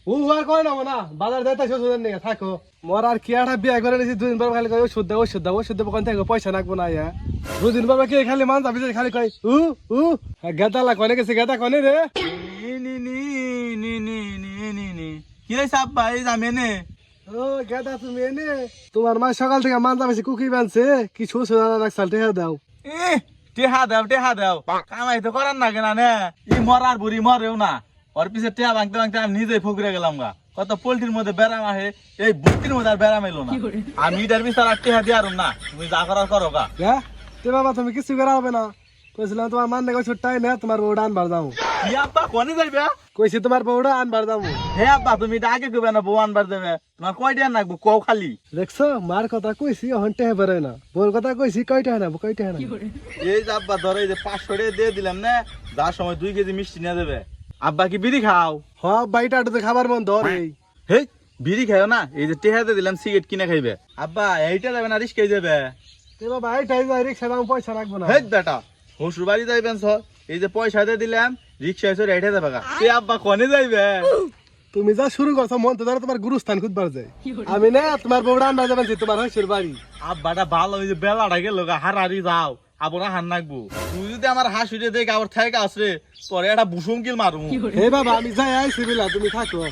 ও আর করে নেবো না, বাজার যাইতে শ্বশুরের নিয়ে থাকো। মোর আর কি একটা বিয়ে করে নিয়েছি, 2 দিন পর খালি কই ওষুধ দাও ওষুধ দাও ওষুধ দেবো, কোন থেকে পয়সা নাকবো না। 2 দিন পর কি খালি মান যাবি খালি কই উ উ গেদালা কনে গেছে, গেদা কনে রে? নি নি নি নি নি নি নি নি কি হইছে আব্বা? এই যে আমি এনে। ও গেদা তুমি এনে? তোমার মা সকাল থেকে মান যাবে কুকি বানছে, কি শ্বশুর রাখছাল টেহা দাও। টেহা দাও কামাই তো করার না কেনা নে। ই মরার বুড়ি মরেও না, ওর পিছে টেহা ভাঙতে ভাঙতে আমি নিজেই ফকরে গেলাম গা। কত পোল্ট্রির মধ্যে ব্যারাম আহে, এই বুক্তির মধ্যে আর ব্যারাম এলো না। আমি ইটার বিচার আর টেহা দিয়ে আরম না, তুমি যা করার করো গা। হ্যাঁ তে বাবা তুমি কিছু করা হবে না, কইছিলাম তোমার মান দেখো ছোট্টাই না, তোমার বউটা আনবার যাও। কি আব্বা কোনে যাইবে? কইছি তোমার বউটা আনবার যাবো। হে আব্বা তুমি এটা আগে কইবে না বউ আনবার দেবে? তোমার কয়টা নাকবো কও খালি। দেখছো মার কথা কইছি এখন টেহা বেরোয় না, বউর কথা কইছি কয়টা না কয়টা না। এই যে আব্বা ধরো এই যে 500 টাকা দিয়ে দিলাম না, যার সময় 2 কেজি মিষ্টি নিয়ে দেবে। আব্বা কি বিড়ি খাও? হ বাইটা আটতে খাবার মন ধর এই। হে বিড়ি খাও না, এই যে টেহাতে দিলাম সিগারেট কিনে খাইবে। আব্বা এইটা যাবে না রিস্কাই যাবে? তে বাবা এইটাই যাই, রিক্সা দাম পয়সা রাখবো না। হে বেটা শ্বশুর বাড়ি যাইবেন সর, এই যে পয়সা দিয়ে দিলাম রিক্সায় চড়ে এইটা যাবে গা। এ আব্বা কোনে যাইবে? তুমি যা শুরু করছো মন তো ধরো তোমার গুরুস্থান খুঁজবার যায়। আমি না তোমার বউটা আনবার যাবেন তোমার হইসুর বাড়ি। আব্বাটা ভালো, ওই যে বেলাটা গেল গা, হারারি যাও আবার হান নাকবো। তুই যদি আমার হাসুরে দেখ আবার থেকে আসরে তোরে একটা বুসুম কিল মারু। হে বাবা আমি যাই আইছি বিলা, তুমি থাকো।